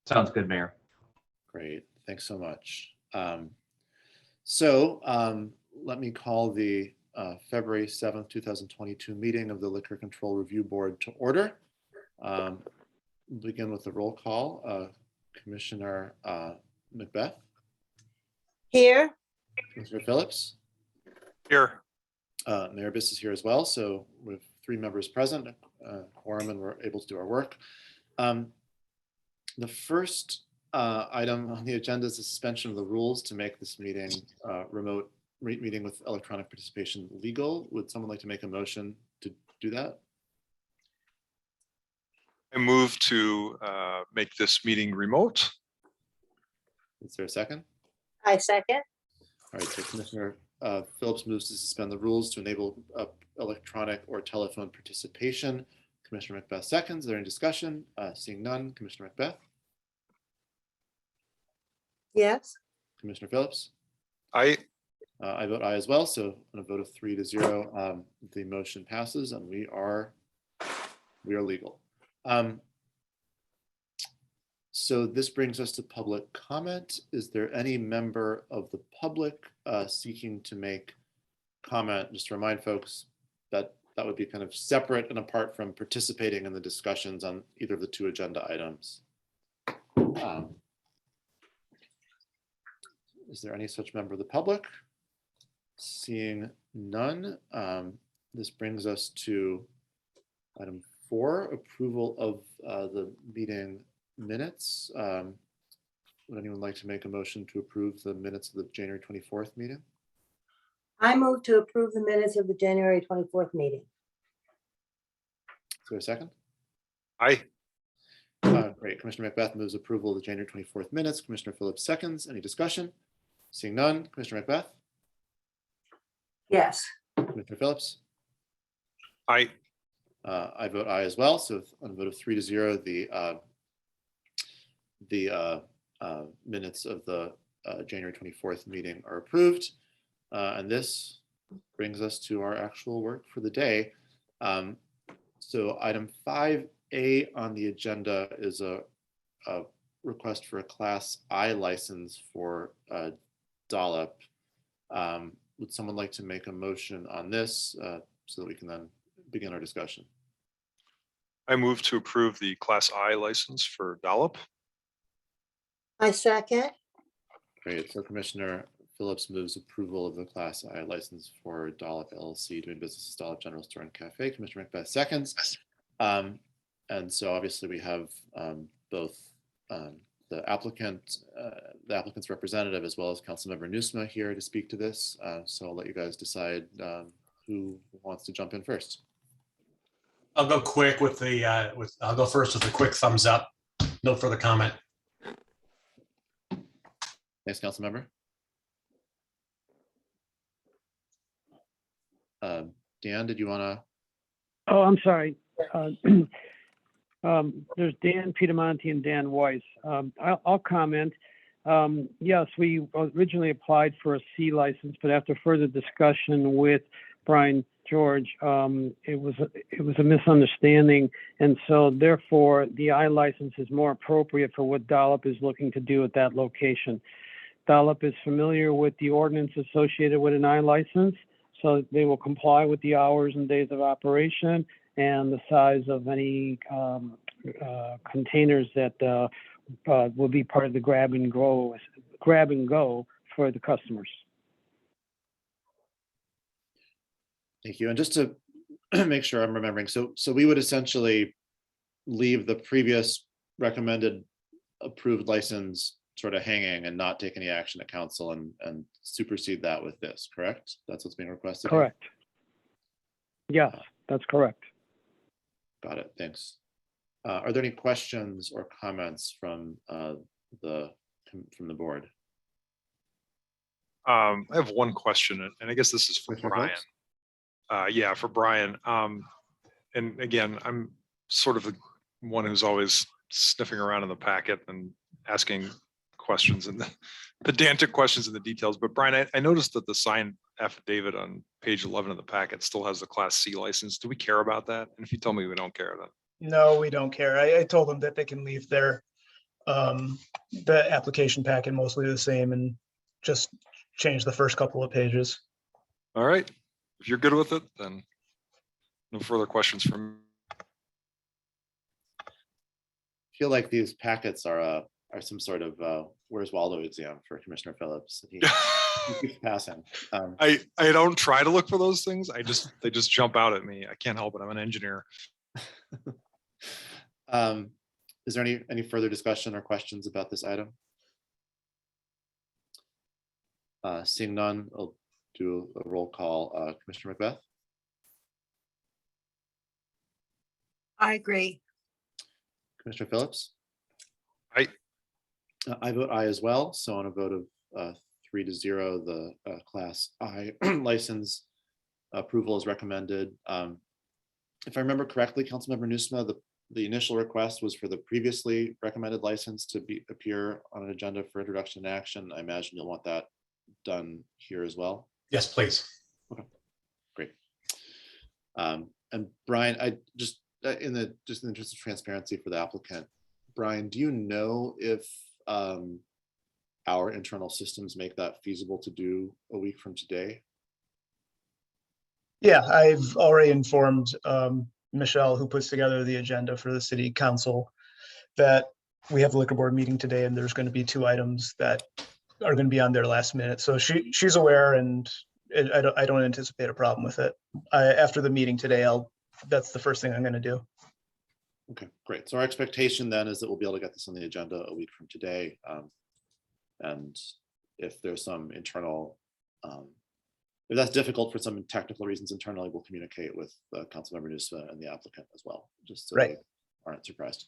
Sounds good, Mayor. Great, thanks so much. Let me call the February 7th, 2022 meeting of the Liquor Control Review Board to order. Begin with the roll call. Commissioner Macbeth. Here. Commissioner Phillips. Here. Mayor Biss is here as well. So with 3 members present, quorum, and we're able to do our work. The first item on the agenda is the suspension of the rules to make this meeting remote meeting with electronic participation legal. Would someone like to make a motion to do that? I move to make this meeting remote. Is there a second? I second. All right, so Commissioner Phillips moves to suspend the rules to enable electronic or telephone participation. Commissioner Macbeth seconds. Is there any discussion? Seeing none. Commissioner Macbeth. Yes. Commissioner Phillips. I vote aye as well. So on a vote of 3-0, the motion passes, and we are legal. So this brings us to public comment. Is there any member of the public seeking to make comment? Just to remind folks that that would be kind of separate and apart from participating in the discussions on either of the 2 agenda items. Is there any such member of the public? Seeing none, this brings us to item 4, approval of the meeting minutes. Would anyone like to make a motion to approve the minutes of the January 24th meeting? I move to approve the minutes of the January 24th meeting. Is there a second? Aye. Great. Commissioner Macbeth moves approval of the January 24th minutes. Commissioner Phillips seconds. Any discussion? Seeing none. Commissioner Macbeth? Yes. Commissioner Phillips? Aye. I vote aye as well. So on a vote of 3-0, the minutes of the January 24th meeting are approved. And this brings us to our actual work for the day. So item 5A on the agenda is a request for a Class I license for Dollop. Would someone like to make a motion on this so that we can then begin our discussion? I move to approve the Class I license for Dollop. I second. Great. So Commissioner Phillips moves approval of the Class I license for Dollop LLC doing business as Dollop General Store and Cafe. Commissioner Macbeth seconds. And so obviously we have both the applicant's representative as well as Councilmember Nusma here to speak to this. So I'll let you guys decide who wants to jump in first. I'll go quick with the I'll go first with a quick thumbs up. No further comment. Thanks, Councilmember. Dan, did you want to? Oh, I'm sorry. There's Dan Piedemonte and Dan Weiss. I'll comment. Yes, we originally applied for a C license, but after further discussion with Brian George, it was a misunderstanding, and so therefore the I license is more appropriate for what Dollop is looking to do at that location. Dollop is familiar with the ordinance associated with an I license, so they will comply with the hours and days of operation and the size of any containers that will be part of the grab and go for the customers. Thank you. And just to make sure I'm remembering, so we would essentially leave the previous recommended approved license sort of hanging and not take any action at council and supersede that with this, correct? That's what's being requested. Correct. Yes, that's correct. Got it. Thanks. Are there any questions or comments from the board? I have one question, and I guess this is for Commissioner Brian. Yeah, for Brian. And again, I'm sort of the one who's always sniffing around in the packet and asking questions and the pedantic questions in the details. But Brian, I noticed that the signed affidavit on page 11 of the packet still has the Class C license. Do we care about that? And if you tell me we don't care, then No, we don't care. I told them that they can leave their the application packet mostly the same and just change the first couple of pages. All right. If you're good with it, then no further questions from. Feel like these packets are some sort of Where's Waldo exam for Commissioner Phillips. He keeps passing. I don't try to look for those things. They just jump out at me. I can't help it. I'm an engineer. Is there any further discussion or questions about this item? Seeing none, I'll do a roll call. Commissioner Macbeth, I agree. Commissioner Phillips? Aye. I vote aye as well. So on a vote of 3-0, the Class I license approval is recommended. If I remember correctly, Councilmember Nusma, the initial request was for the previously recommended license to appear on an agenda for introduction and action. I imagine you'll want that done here as well. Yes, please. Great. And Brian, I just in the interest of transparency for the applicant, Brian, do you know if our internal systems make that feasible to do a week from today? Yeah, I've already informed Michelle, who puts together the agenda for the city council, that we have a liquor board meeting today and there's going to be 2 items that are going to be on there last minute. So she's aware, and I don't anticipate a problem with it. After the meeting today, that's the first thing I'm going to do. Okay, great. So our expectation then is that we'll be able to get this on the agenda a week from today. And if there's some internal, if that's difficult for some technical reasons internally, we'll communicate with Councilmember Nusma and the applicant as well, just so Right. they aren't surprised.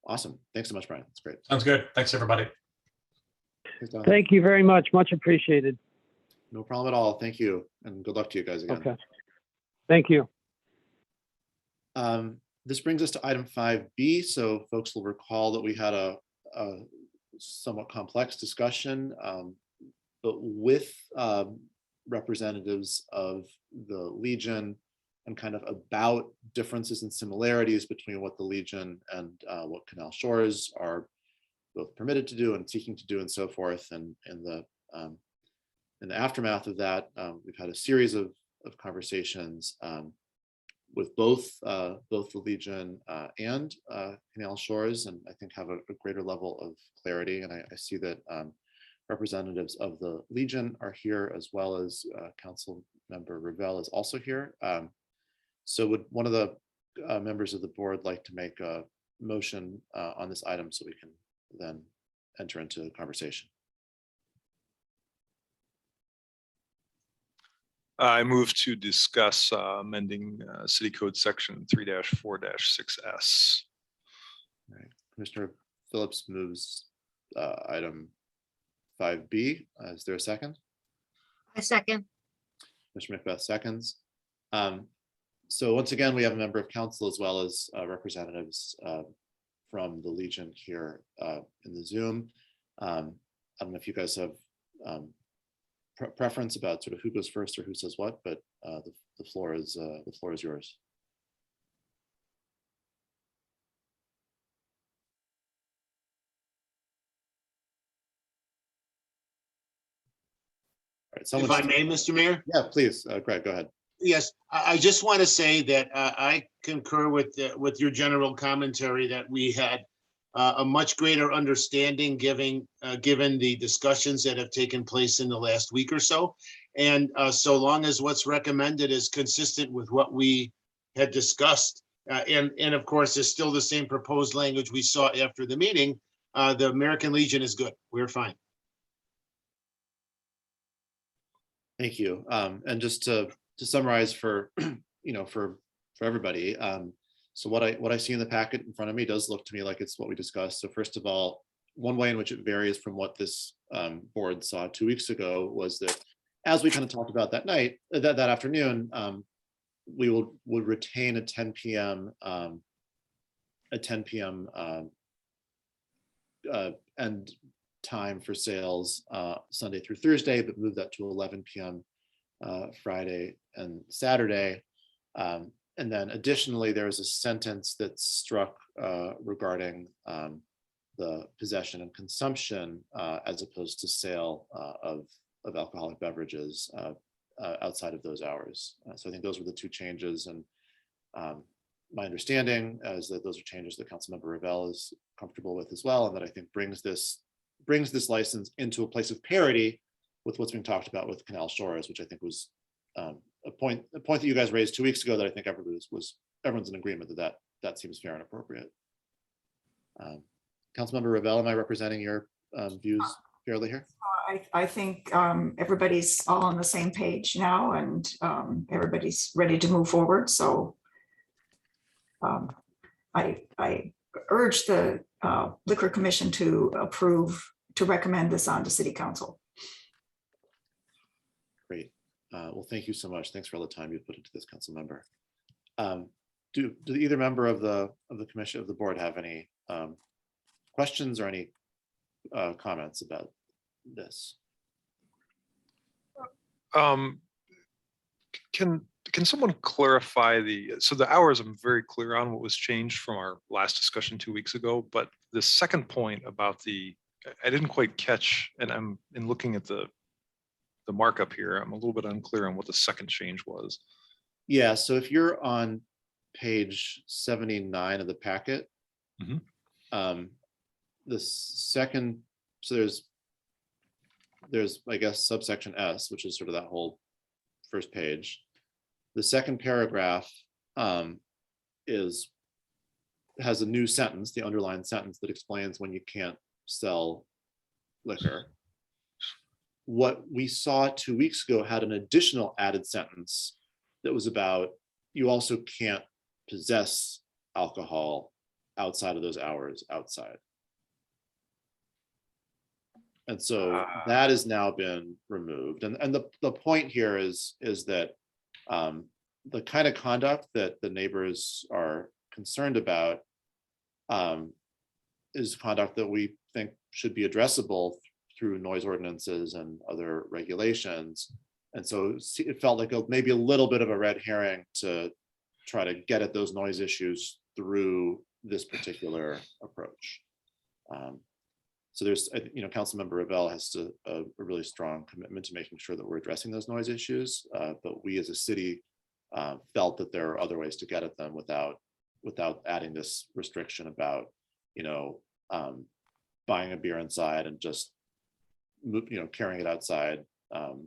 Awesome. Thanks so much, Brian. That's great. Sounds good. Thanks, everybody. Thanks, Don. Thank you very much. Much appreciated. No problem at all. Thank you. And good luck to you guys again. Okay. Thank you. This brings us to item 5B. So folks will recall that we had a somewhat complex discussion, but with representatives of the Legion and kind of about differences and similarities between what the Legion and what Canal Shores are both permitted to do and seeking to do and so forth. And in the aftermath of that, we've had a series of conversations with both the Legion and Canal Shores, and I think have a greater level of clarity. And I see that representatives of the Legion are here, as well as Council Member Ravel is also here. So would one of the members of the board like to make a motion on this item so we can then enter into the conversation? I move to discuss amending City Code Section 3-4-6S. All right. Commissioner Phillips moves item 5B. Is there a second? I second. Commissioner Macbeth seconds. So once again, we have a member of council as well as representatives from the Legion here in the Zoom. I don't know if you guys have preference about sort of who goes first or who says what, but the floor is yours. All right, If I may, Mr. Mayor? Yeah, please, Greg, go ahead. Yes, I just want to say that I concur with your general commentary that we had a much greater understanding given the discussions that have taken place in the last week or so. And so long as what's recommended is consistent with what we had discussed, and of course, is still the same proposed language we saw after the meeting, the American Legion is good. We're fine. Thank you. And just to summarize for for everybody, so what I see in the packet in front of me does look to me like it's what we discussed. So first of all, one way in which it varies from what this board saw 2 weeks ago was that, as we kind of talked about that night, that afternoon, we would retain a 10 p.m. End time for sales Sunday through Thursday, but move that to 11 p.m. Friday and Saturday. And then additionally, there is a sentence that's struck regarding the possession and consumption as opposed to sale of alcoholic beverages outside of those hours. So I think those were the two changes, and my understanding is that those are changes that Councilmember Ravel is comfortable with as well, and that I think brings this license into a place of parity with what's being talked about with Canal Shores, which I think was a point that you guys raised 2 weeks ago that I think everyone's in agreement that seems fair and appropriate. Councilmember Ravel, am I representing your views fairly here? I think everybody's all on the same page now, and everybody's ready to move forward. So I urge the Liquor Commission to recommend this on to City Council. Great. Well, thank you so much. Thanks for all the time you put into this, council member. Do either member of the commission, of the board, have any questions or any comments about this? Can someone clarify so the hours, I'm very clear on what was changed from our last discussion 2 weeks ago, but the second point about I didn't quite catch, and I'm in looking at the markup here, I'm a little bit unclear on what the second change was. Yeah, so if you're on page 79 of the packet, the second, so there's I guess subsection S, which is sort of that whole first page. The second paragraph has a new sentence, the underlined sentence that explains when you can't sell liquor. What we saw 2 weeks ago had an additional added sentence that was about you also can't possess alcohol outside of those hours outside. And so that has now been removed. And the point here is that the kind of conduct that the neighbors are concerned about is conduct that we think should be addressable through noise ordinances and other regulations. And so it felt like maybe a little bit of a red herring to try to get at those noise issues through this particular approach. So there's, Councilmember Ravel has a really strong commitment to making sure that we're addressing those noise issues. But we as a city felt that there are other ways to get at them without adding this restriction about, buying a beer inside and just, carrying it outside, 2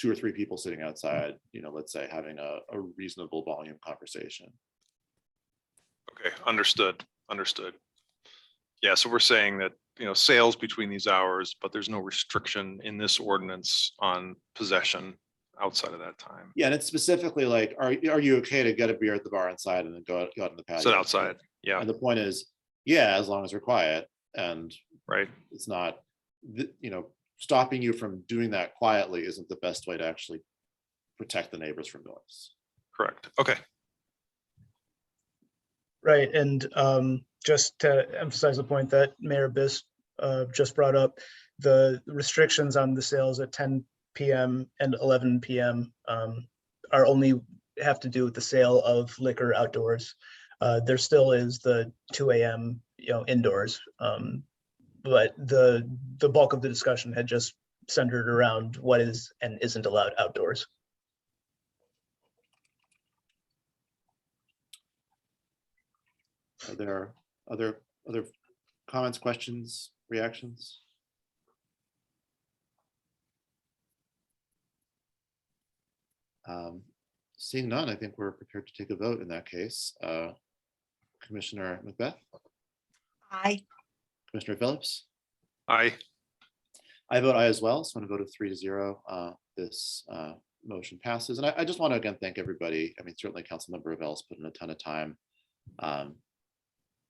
or 3 people sitting outside, let's say having a reasonable volume conversation. Okay, understood. Yeah, so we're saying that, sales between these hours, but there's no restriction in this ordinance on possession outside of that time. Yeah, and it's specifically like, are you okay to get a beer at the bar inside and then go out in the patio? Sit outside, yeah. And the point is, yeah, as long as you're quiet, and right, it's not, stopping you from doing that quietly isn't the best way to actually protect the neighbors from noise. correct. Okay. Right, and just to emphasize the point that Mayor Biss just brought up, the restrictions on the sales at 10 p.m. and 11 p.m. Are only have to do with the sale of liquor outdoors. There still is the 2 a.m. Indoors, but the bulk of the discussion had just centered around what is and isn't allowed outdoors. Are there other comments, questions, reactions? Seeing none, I think we're prepared to take a vote in that case. Commissioner Macbeth? Aye. Commissioner Phillips? Aye. I vote aye as well, so on a vote of 3-0, this motion passes. And I just want to again thank everybody. I mean, certainly Councilmember Ravel's put in a ton of time.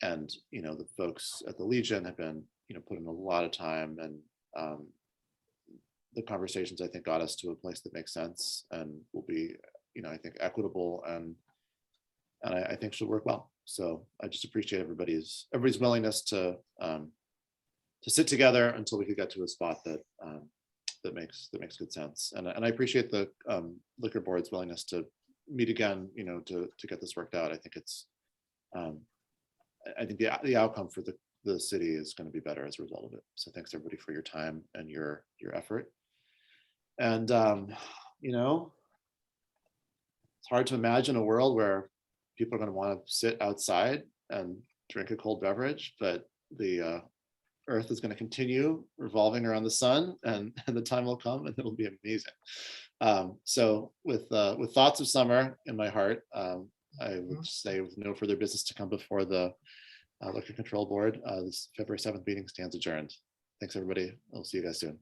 And the folks at the Legion have been put in a lot of time, and the conversations I think got us to a place that makes sense and will be I think equitable and I think should work well. So I just appreciate everybody's willingness to sit together until we could get to a spot that that makes good sense. And I appreciate the liquor board's willingness to meet again, to get this worked out, I think it's, I think the outcome for the city is going to be better as a result of it. So thanks everybody for your time and your effort. And, it's hard to imagine a world where people are going to want to sit outside and drink a cold beverage, but the Earth is going to continue revolving around the sun, and the time will come, and it will be amazing. So with thoughts of summer in my heart, I would say with no further business to come before the Liquor Control Board, this February 7th meeting stands adjourned. Thanks, everybody. I'll see you guys soon.